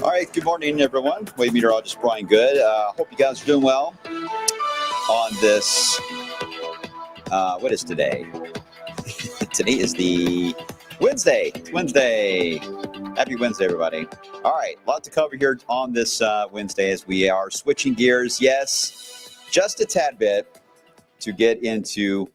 All right, good morning, everyone. Wave meteorologist Brian Good. Hope you guys are doing well on this. What is today? Today is the Wednesday. It's Wednesday. Happy Wednesday, everybody. All right, a lot to cover here on this Wednesday as we are switching gears. Yes, just a tad bit to get into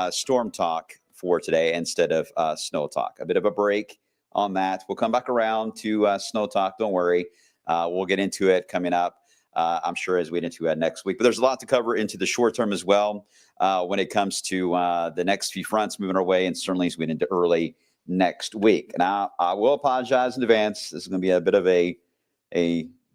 storm talk for today instead of snow talk. A bit of a break on that. We'll come back around to snow talk. Don't worry. We'll get into it coming up, I'm sure, as we get into next week. But there's a lot to cover into the short term as well when it comes to the next few fronts moving our way, and certainly as we get into early next week. Now, I will apologize in advance. This is going to be a bit of a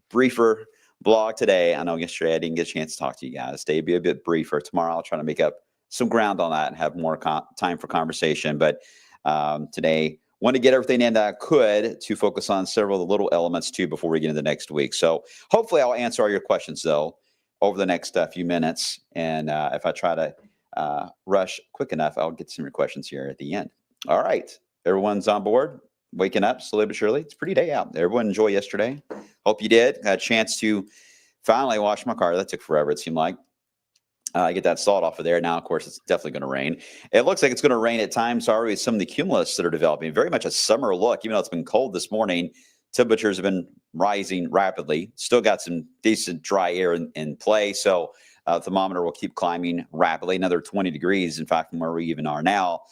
briefer blog today. I know yesterday I didn't get a chance to talk to you guys. Today will be a bit briefer. Tomorrow I'll try to make up some ground on that and have more time for conversation. But today, want to get everything in that I could to focus on several of the little elements too before we get into next week. So hopefully I'll answer all your questions though over the next few minutes. And if I try to rush quick enough, I'll get some of your questions here at the end. All right. Everyone's on board, waking up slowly but surely. It's a pretty day out. Everyone enjoy yesterday. Hope you did. Had a chance to finally wash my car. That took forever, it seemed like. Get that salt off of there. Now, of course, it's definitely going to rain. It looks like it's going to rain at times already with some of the cumulus that are developing. Very much a summer look, even though it's been cold this morning. Temperatures have been rising rapidly. Still got some decent dry air in play. So thermometer will keep climbing rapidly. Another 20 degrees, in fact, from where we even are now,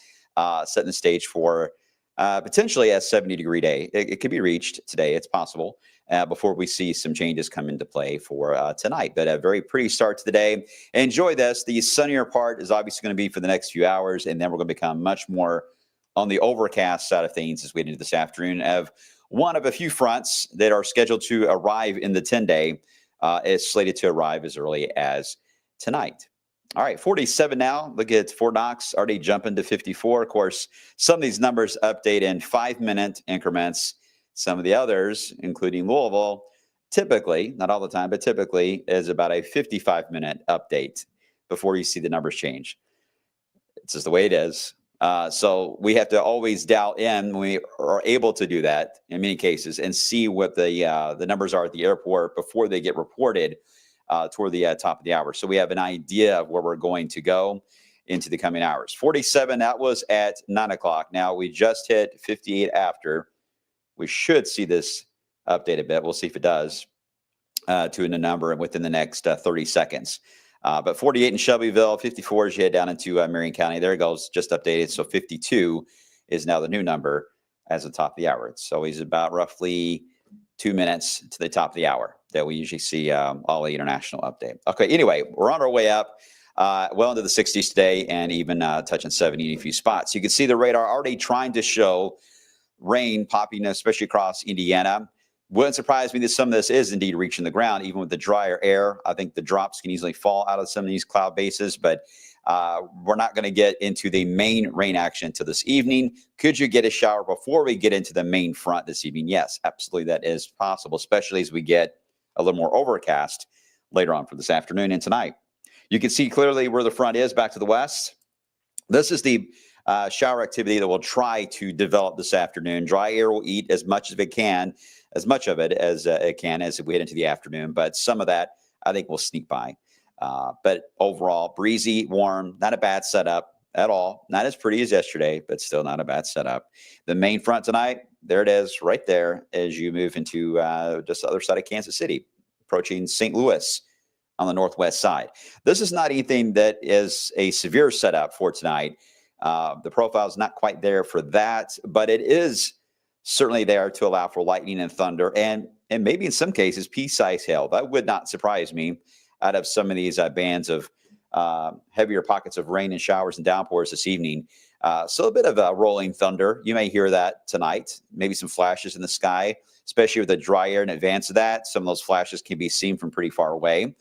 setting the stage for potentially a 70-degree day. It could be reached today. It's possible. Before we see some changes come into play for tonight. But a very pretty start to the day. Enjoy this. The sunnier part is obviously going to be for the next few hours, and then we're going to become much more on the overcast side of things as we get into this afternoon. I have one of a few fronts that are scheduled to arrive in the 10-day. Is slated to arrive as early as tonight. All right, 47 now. Look at Fort Knox already jumping to 54. Of course, some of these numbers update in 5-minute increments. Some of the others, including Louisville, typically, not all the time, but typically is about a 55-minute update before you see the numbers change. It's just the way it is. So we have to always dial in when we are able to do that in many cases and see what the numbers are at the airport before they get reported toward the top of the hour. So we have an idea of where we're going to go into the coming hours. 47, that was at 9 o'clock. Now we just hit 58 after. We should see this update a bit. We'll see if it does to a number within the next 30 seconds. But 48 in Shelbyville, 54 as you head down into Marion County. There it goes, just updated. So 52 is now the new number as the top of the hour. It's always about roughly 2 minutes to the top of the hour that we usually see all the international update. Okay, anyway, we're on our way up. Well into the 60s today and even touching 70 in a few spots. You can see the radar already trying to show rain popping, especially across Indiana. Wouldn't surprise me that some of this is indeed reaching the ground, even with the drier air. I think the drops can easily fall out of some of these cloud bases, but we're not going to get into the main rain action until this evening. Could you get a shower before we get into the main front this evening? Yes, absolutely, that is possible, especially as we get a little more overcast later on for this afternoon and tonight. You can see clearly where the front is back to the west. This is the shower activity that will try to develop this afternoon. Dry air will eat as much of it can, as much of it as it can as we head into the afternoon. But some of that, I think, will sneak by. But overall, breezy, warm, not a bad setup at all. Not as pretty as yesterday, but still not a bad setup. The main front tonight, there it is right there as you move into just the other side of Kansas City, approaching St. Louis on the northwest side. This is not anything that is a severe setup for tonight. The profile is not quite there for that, but it is certainly there to allow for lightning and thunder and maybe in some cases pea-sized hail. That would not surprise me out of some of these bands of heavier pockets of rain and showers and downpours this evening. So a bit of rolling thunder. You may hear that tonight, maybe some flashes in the sky, especially with the dry air in advance of that. Some of those flashes can be seen from pretty far away.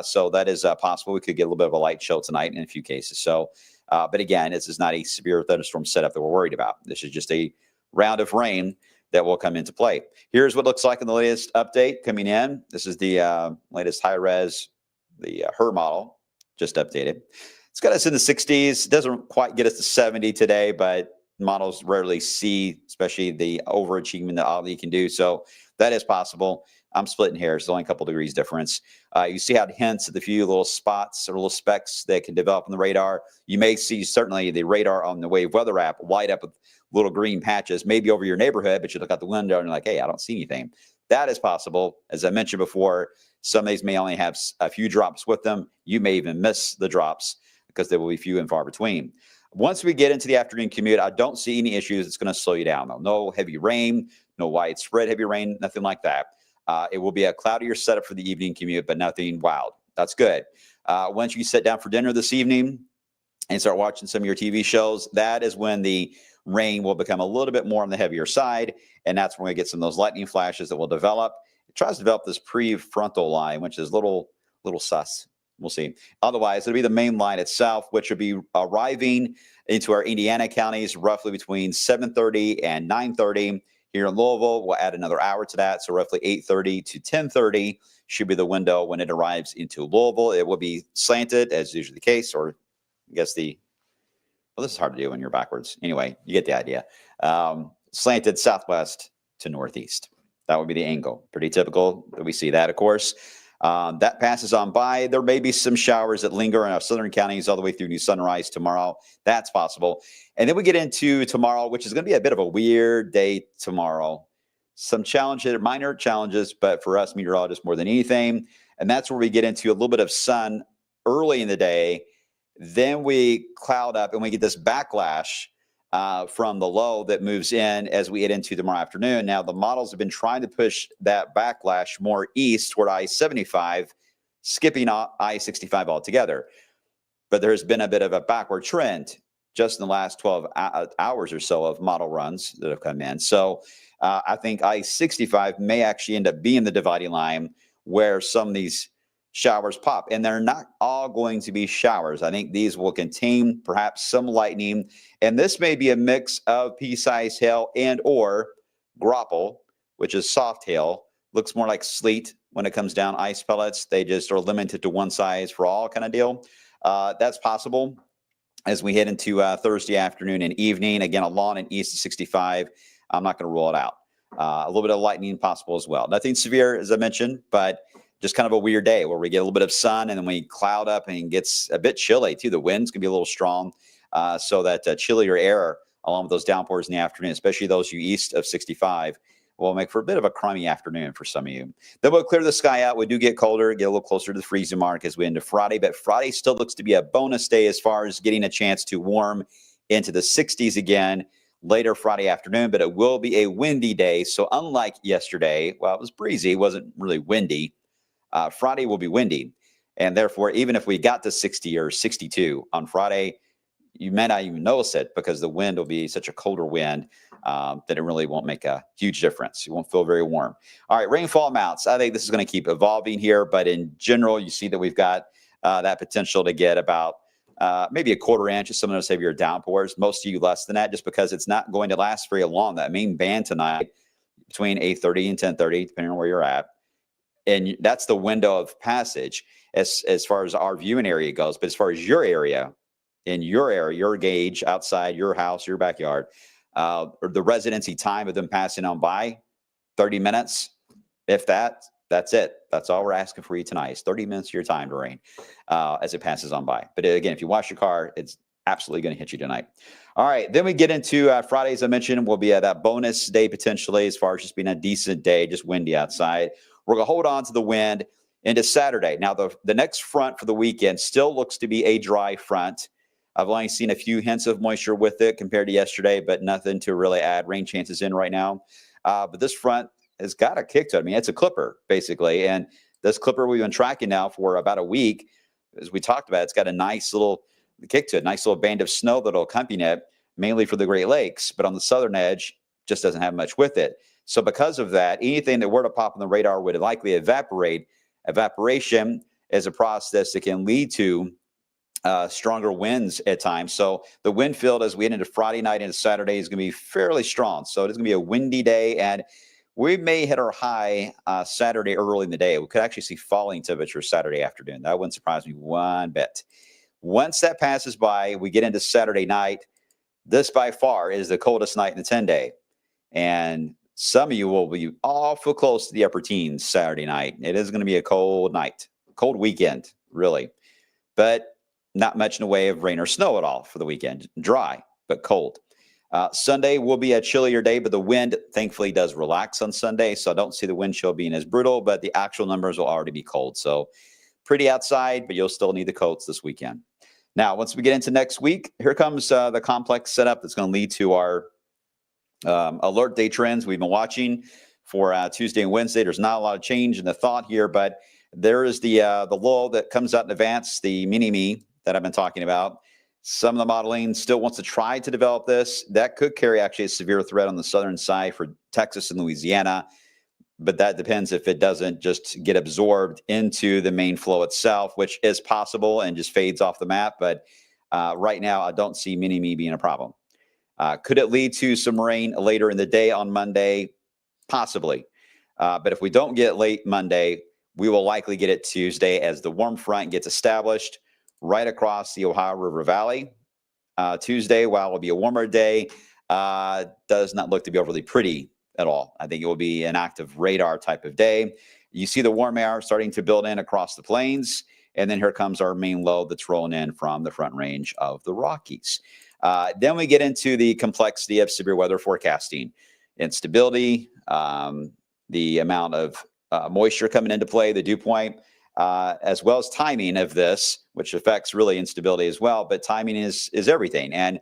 So that is possible. We could get a little bit of a light chill tonight in a few cases. So but again, this is not a severe thunderstorm setup that we're worried about. This is just a round of rain that will come into play. Here's what it looks like in the latest update coming in. This is the latest high-res, the HER model, just updated. It's got us in the 60s. Doesn't quite get us to 70 today, but models rarely see, especially the overachievement that Ollie can do. So That is possible. I'm splitting hairs. It's only a couple degrees difference. You see how it hints at the few little spots or little specks that can develop on the radar. You may see certainly the radar on the Wave Weather app light up with little green patches, maybe over your neighborhood, but you look out the window and you're like, hey, I don't see anything. That is possible. As I mentioned before, some of these may only have a few drops with them. You may even miss the drops because they will be few and far between. Once we get into the afternoon commute, I don't see any issues. It's going to slow you down, though. No heavy rain, no widespread heavy rain, nothing like that. It will be a cloudier setup for the evening commute, but nothing wild. That's good. Once you sit down for dinner this evening and start watching some of your TV shows, that is when the rain will become a little bit more on the heavier side, and that's when we get some of those lightning flashes that will develop. It tries to develop this prefrontal line, which is little sus. We'll see. Otherwise, it'll be the main line itself, which will be arriving into our Indiana counties roughly between 7:30 and 9:30. Here in Louisville, we'll add another hour to that. So roughly 8:30 to 10:30 should be the window when it arrives into Louisville. It will be slanted, as usually the case, or I guess this is hard to do when you're backwards. Anyway, you get the idea. Slanted southwest to northeast. That would be the angle. Pretty typical that we see that, of course. That passes on by. There may be some showers that linger in our southern counties all the way through New Sunrise tomorrow. That's possible. And then we get into tomorrow, which is going to be a bit of a weird day tomorrow. Some challenges, minor challenges, but for us meteorologists more than anything. And that's where we get into a little bit of sun early in the day. Then we cloud up and we get this backlash from the low that moves in as we get into tomorrow afternoon. Now, the models have been trying to push that backlash more east toward I-75, skipping I-65 altogether. But there's been a bit of a backward trend just in the last 12 hours or so of model runs that have come in. So I think I-65 may actually end up being the dividing line where some of these showers pop, and they're not all going to be showers. I think these will contain perhaps some lightning, and this may be a mix of pea-sized hail and or grapple, which is soft hail. Looks more like sleet when it comes down, ice pellets. They just are limited to one size for all kind of deal. That's possible as we head into Thursday afternoon and evening. Again, along and east of 65. I'm not going to rule it out. A little bit of lightning possible as well. Nothing severe, as I mentioned, but just kind of a weird day where we get a little bit of sun and then we cloud up and it gets a bit chilly too. The wind's going to be a little strong, so that chillier air along with those downpours in the afternoon, especially those you east of 65, will make for a bit of a crummy afternoon for some of you. Then we'll clear the sky out. We do get colder, get a little closer to the freezing mark as we end to Friday, but Friday still looks to be a bonus day as far as getting a chance to warm into the 60s again later Friday afternoon, but it will be a windy day. So unlike yesterday, well, it was breezy, it wasn't really windy. Friday will be windy, and therefore, even if we got to 60 or 62 on Friday, you may not even notice it because the wind will be such a colder wind that it really won't make a huge difference. You won't feel very warm. All right, rainfall amounts. I think this is going to keep evolving here, but in general, you see that we've got that potential to get about maybe a quarter inch of some of those heavier downpours. Most of you less than that, just because it's not going to last very long. That main band tonight between 8:30 and 10:30, depending on where you're at. And that's the window of passage as far as our viewing area goes. But as far as your area, in your area, your gauge outside your house, your backyard, or the residency time of them passing on by, 30 minutes, if that's it. That's all we're asking for you tonight is 30 minutes of your time to rain as it passes on by. But again, if you wash your car, it's absolutely going to hit you tonight. All right, then we get into Friday, as I mentioned, will be that bonus day potentially as far as just being a decent day, just windy outside. We're going to hold on to the wind into Saturday. Now, the next front for the weekend still looks to be a dry front. I've only seen a few hints of moisture with it compared to yesterday, but nothing to really add rain chances in right now. But this front has got a kick to it. I mean, it's a clipper, basically. And this clipper we've been tracking now for about a week. As we talked about, it's got a nice little kick to it, nice little band of snow that'll accompany it, mainly for the Great Lakes. But on the southern edge, just doesn't have much with it. So because of that, anything that were to pop on the radar would likely evaporate. Evaporation is a process that can lead to stronger winds at times. So the wind field as we head into Friday night into Saturday is going to be fairly strong. So it's going to be a windy day, and we may hit our high Saturday early in the day. We could actually see falling temperatures Saturday afternoon. That wouldn't surprise me one bit. Once that passes by, we get into Saturday night. This by far is the coldest night in the 10-day. And Some of you will be awful close to the upper teens Saturday night. It is going to be a cold night, cold weekend, really. But not much in the way of rain or snow at all for the weekend. Dry, but cold. Sunday will be a chillier day, but the wind thankfully does relax on Sunday. So I don't see the wind chill being as brutal, but the actual numbers will already be cold. So pretty outside, but you'll still need the coats this weekend. Now, once we get into next week, here comes the complex setup that's going to lead to our alert day trends we've been watching for Tuesday and Wednesday. There's not a lot of change in the thought here, but there is the lull that comes out in advance, the mini-me that I've been talking about. Some of the modeling still wants to try to develop this. That could carry actually a severe threat on the southern side for Texas and Louisiana, but that depends if it doesn't just get absorbed into the main flow itself, which is possible and just fades off the map. But right now, I don't see mini-me being a problem. Could it lead to some rain later in the day on Monday? Possibly. But if we don't get late Monday, we will likely get it Tuesday as the warm front gets established right across the Ohio River Valley. Tuesday, while it will be a warmer day, does not look to be overly pretty at all. I think it will be an active radar type of day. You see the warm air starting to build in across the plains, and then here comes our main low that's rolling in from the front range of the Rockies. Then we get into the complexity of severe weather forecasting, instability, the amount of moisture coming into play, the dew point, as well as timing of this, which affects really instability as well. But timing is everything. And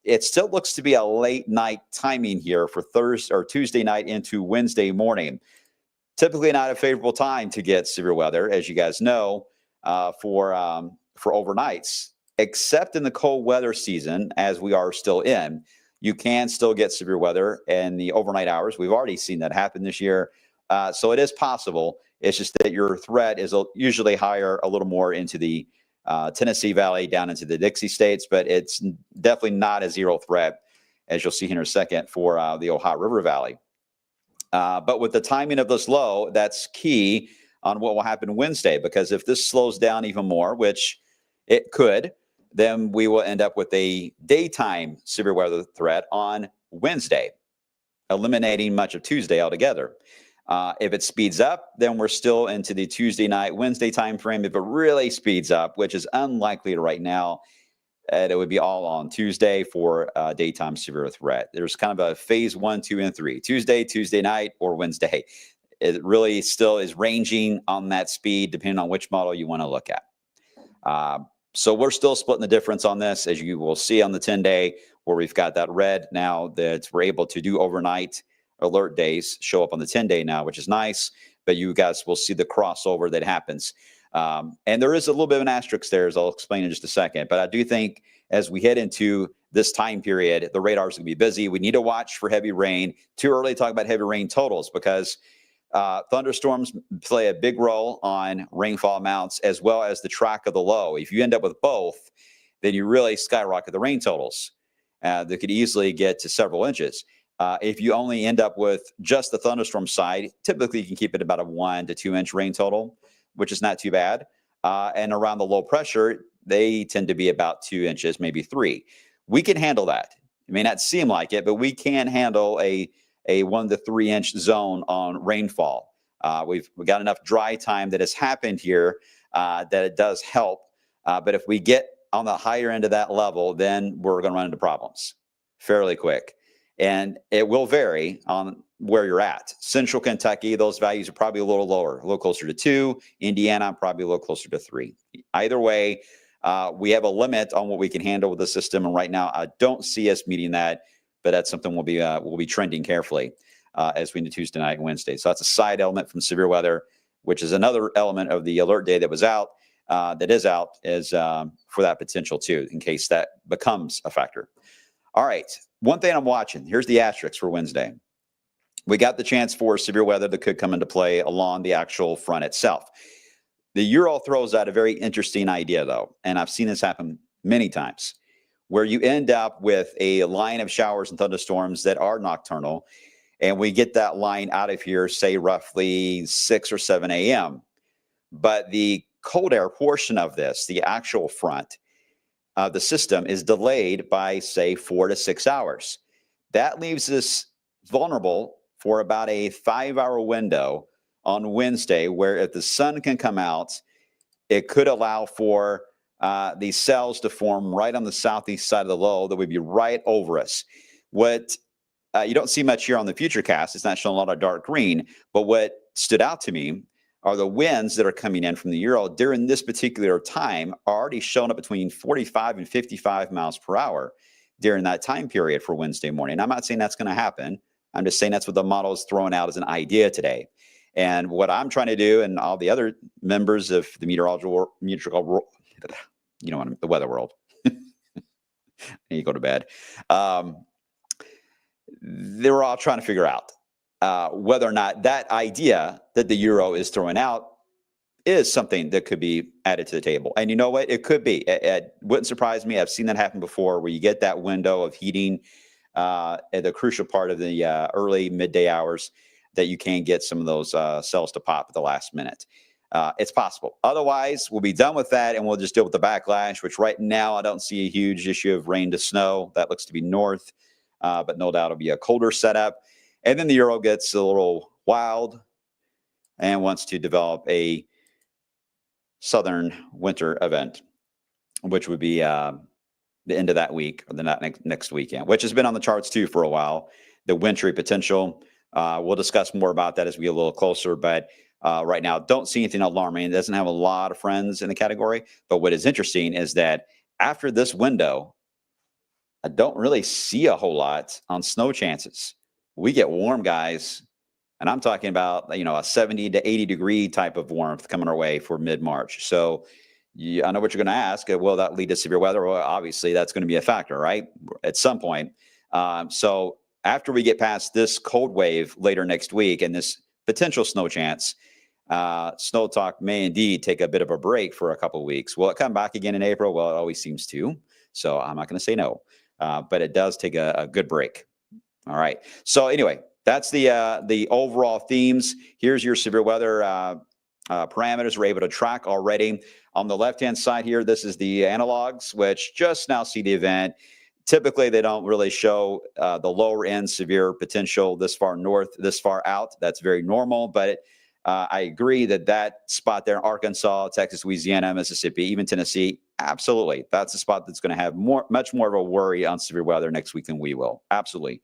it still looks to be a late night timing here for Thursday or Tuesday night into Wednesday morning. Typically not a favorable time to get severe weather, as you guys know, for overnights. Except in the cold weather season, as we are still in, you can still get severe weather in the overnight hours. We've already seen that happen this year. So it is possible. It's just that your threat is usually higher, a little more into the Tennessee Valley, down into the Dixie states, but it's definitely not a zero threat, as you'll see here in a second, for the Ohio River Valley. But with the timing of this low, that's key on what will happen Wednesday, because if this slows down even more, which it could, then we will end up with a daytime severe weather threat on Wednesday, eliminating much of Tuesday altogether. If it speeds up, then we're still into the Tuesday night, Wednesday timeframe. If it really speeds up, which is unlikely right now, it would be all on Tuesday for daytime severe threat. There's kind of a phase 1, 2, and 3. Tuesday night, or Wednesday. It really still is ranging on that speed, depending on which model you want to look at. So we're still splitting the difference on this, as you will see on the 10-day, where we've got that red now that we're able to do overnight alert days show up on the 10-day now, which is nice. But you guys will see the crossover that happens. And there is a little bit of an asterisk there, as I'll explain in just a second. But I do think as we head into this time period, the radar is going to be busy. We need to watch for heavy rain. Too early to talk about heavy rain totals, because thunderstorms play a big role on rainfall amounts as well as the track of the low. If you end up with both, then you really skyrocket the rain totals. That could easily get to several inches. If you only end up with just the thunderstorm side, typically you can keep it about a 1 to 2 inch rain total, which is not too bad. And around the low pressure, they tend to be about 2 inches, maybe 3. We can handle that. It may not seem like it, but we can handle a 1 to 3 inch zone on rainfall. We've got enough dry time that has happened here that it does help. But if we get on the higher end of that level, then we're going to run into problems fairly quick. And it will vary on where you're at. Central Kentucky, those values are probably a little lower, a little closer to 2. Indiana, probably a little closer to 3. Either way, we have a limit on what we can handle with the system. And right now, I don't see us meeting that. But that's something we'll be trending carefully as we into Tuesday night and Wednesday. So that's a side element from severe weather, which is another element of the alert day that was out, is for that potential too, in case that becomes a factor. All right, one thing I'm watching. Here's the asterisk for Wednesday. We got the chance for severe weather that could come into play along the actual front itself. The Euro throws out a very interesting idea, though, and I've seen this happen many times, where you end up with a line of showers and thunderstorms that are nocturnal, and we get that line out of here, say, roughly 6 or 7 a.m. But the cold air portion of this, the actual front of the system, is delayed by, say, 4 to 6 hours. That leaves us vulnerable for about a 5-hour window on Wednesday, where if the sun can come out, it could allow for these cells to form right on the southeast side of the low that would be right over us. What you don't see much here on the futurecast, it's not showing a lot of dark green, but what stood out to me are the winds that are coming in from the Euro during this particular time are already showing up between 45 and 55 miles per hour during that time period for Wednesday morning. I'm not saying that's going to happen. I'm just saying that's what the model is throwing out as an idea today. And what I'm trying to do, and all the other members of the meteorological, you know, the weather world, you go to bed. They were all trying to figure out whether or not that idea that the Euro is throwing out is something that could be added to the table. And you know what? It could be. It wouldn't surprise me. I've seen that happen before, where you get that window of heating at the crucial part of the early midday hours, that you can get some of those cells to pop at the last minute. It's possible. Otherwise, we'll be done with that, and we'll just deal with the backlash, which right now I don't see a huge issue of rain to snow. That looks to be north, but no doubt it'll be a colder setup. And then the Euro gets a little wild and wants to develop a southern winter event, which would be the end of that week, or the next weekend, which has been on the charts too for a while. The wintry potential. We'll discuss more about that as we get a little closer, but right now, don't see anything alarming. It doesn't have a lot of friends in the category, but what is interesting is that after this window, I don't really see a whole lot on snow chances. We get warm, guys, and I'm talking about, you know, a 70 to 80 degree type of warmth coming our way for mid-March. So I know what you're going to ask. Will that lead to severe weather? Well, obviously, that's going to be a factor, right, at some point. So after we get past this cold wave later next week and this potential snow chance, StormTALK may indeed take a bit of a break for a couple of weeks. Will it come back again in April? Well, it always seems to. So I'm not going to say no, but it does take a good break. All right. So anyway, that's the overall themes. Here's your severe weather parameters we're able to track already. On the left-hand side here, this is the analogs, which just now see the event. Typically, they don't really show the lower end severe potential this far north, this far out. That's very normal. But I agree that spot there in Arkansas, Texas, Louisiana, Mississippi, even Tennessee, absolutely. That's a spot that's going to have much more of a worry on severe weather next week than we will. Absolutely.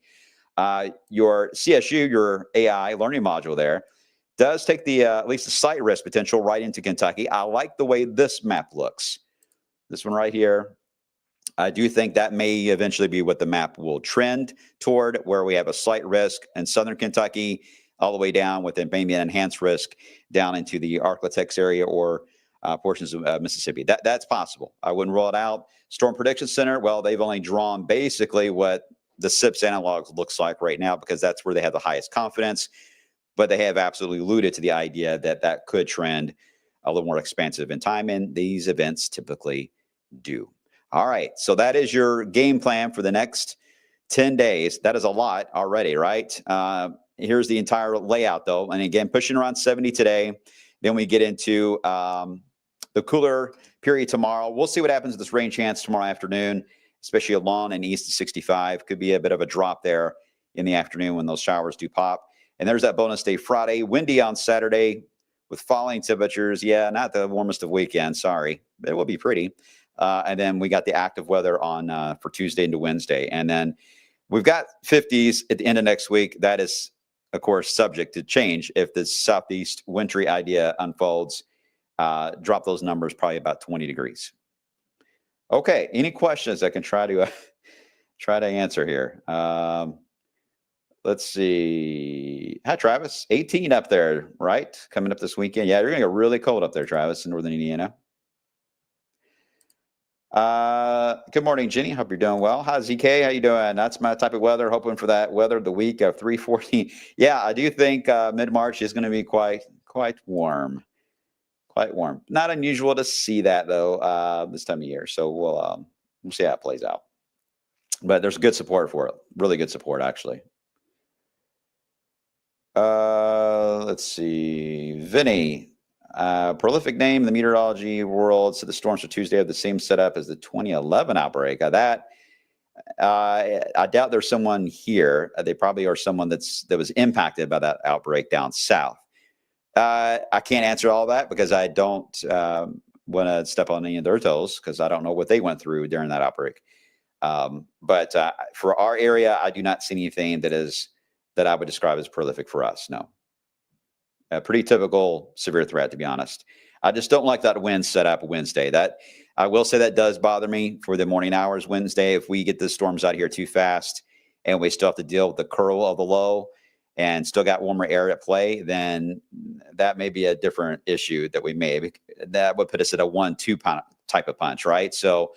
Your CSU, your AI learning module there, does take the at least the slight risk potential right into Kentucky. I like the way this map looks. This one right here. I do think that may eventually be what the map will trend toward, where we have a slight risk in southern Kentucky, all the way down with maybe an enhanced risk down into the Arklatex area or portions of Mississippi. That's possible. I wouldn't rule it out. Storm Prediction Center, well, they've only drawn basically what the SIPS analogs looks like right now, because that's where they have the highest confidence. But they have absolutely alluded to the idea that could trend a little more expansive in time, and these events typically do. All right, so that is your game plan for the next 10 days. That is a lot already, right? Here's the entire layout, though. And again, pushing around 70 today. Then we get into the cooler period tomorrow. We'll see what happens with this rain chance tomorrow afternoon, especially along and east of 65. Could be a bit of a drop there in the afternoon when those showers do pop. And there's that bonus day Friday. Windy on Saturday with falling temperatures. Yeah, not the warmest of weekends. Sorry. But it will be pretty. And then we got the active weather on for Tuesday into Wednesday. And then we've got 50s at the end of next week. That is, of course, subject to change if the southeast wintry idea unfolds. Drop those numbers probably about 20 degrees. Okay, any questions I can try to answer here? Let's see. Hi, Travis. 18 up there, right? Coming up this weekend. Yeah, you're going to get really cold up there, Travis, in northern Indiana. Good morning, Jenny. Hope you're doing well. Hi, ZK. How you doing? That's my type of weather. Hoping for that weather the week of 340. Yeah, I do think mid-March is going to be quite warm. Quite warm. Not unusual to see that, though, this time of year. So we'll see how it plays out. But there's good support for it. Really good support, actually. Let's see. Vinny. Prolific name in the meteorology world. So the storms for Tuesday have the same setup as the 2011 outbreak. That I doubt there's someone here. They probably are someone that was impacted by that outbreak down south. I can't answer all that because I don't want to step on any of their toes because I don't know what they went through during that outbreak. But for our area, I do not see anything that I would describe as prolific for us. No. A pretty typical severe threat, to be honest. I just don't like that wind setup Wednesday. That I will say that does bother me for the morning hours Wednesday. If we get the storms out here too fast and we still have to deal with the curl of the low and still got warmer air at play, then that may be a different issue that that would put us at a 1-2 type of punch, right? So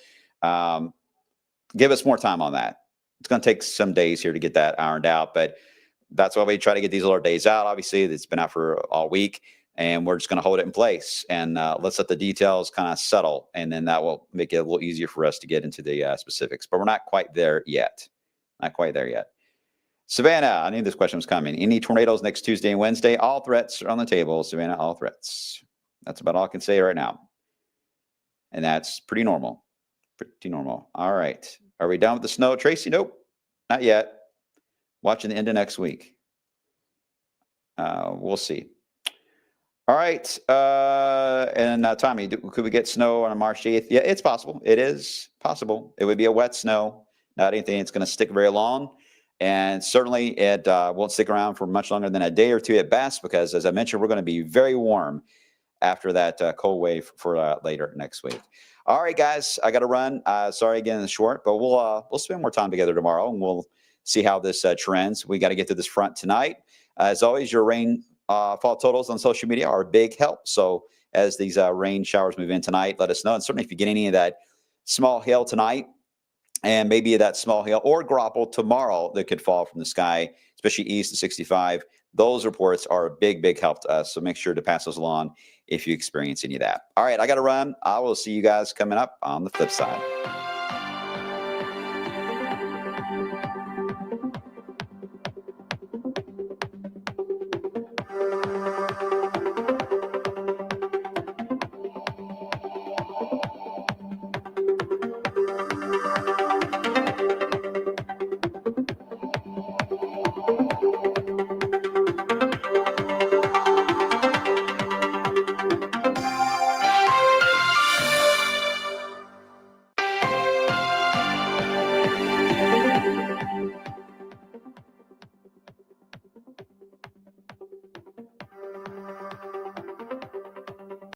give us more time on that. It's going to take some days here to get that ironed out, but that's why we try to get these alert days out. Obviously, it's been out for all week, and we're just going to hold it in place and let's let the details kind of settle, and then that will make it a little easier for us to get into the specifics. But we're not quite there yet. Not quite there yet. Savannah, I knew this question was coming. Any tornadoes next Tuesday and Wednesday? All threats are on the table, Savannah, all threats. That's about all I can say right now. And that's pretty normal. Pretty normal. All right. Are we done with the snow, Tracy? Nope, not yet. Watching the end of next week. We'll see. All right. And Tommy, could we get snow on March 8th? Yeah, it's possible. It is possible. It would be a wet snow, not anything that's going to stick very long. And certainly it won't stick around for much longer than a day or two at best, because as I mentioned, we're going to be very warm after that cold wave for later next week. All right, guys, I got to run. Sorry again, it's short, but we'll spend more time together tomorrow, and we'll see how this trends. We got to get to this front tonight. As always, your rainfall totals on social media are a big help. So as these rain showers move in tonight, let us know. And certainly if you get any of that small hail tonight, and maybe that small hail or grapple tomorrow that could fall from the sky, especially east of 65, those reports are a big, big help to us. So make sure to pass those along if you experience any of that. All right, I got to run. I will see you guys coming up on the flip side.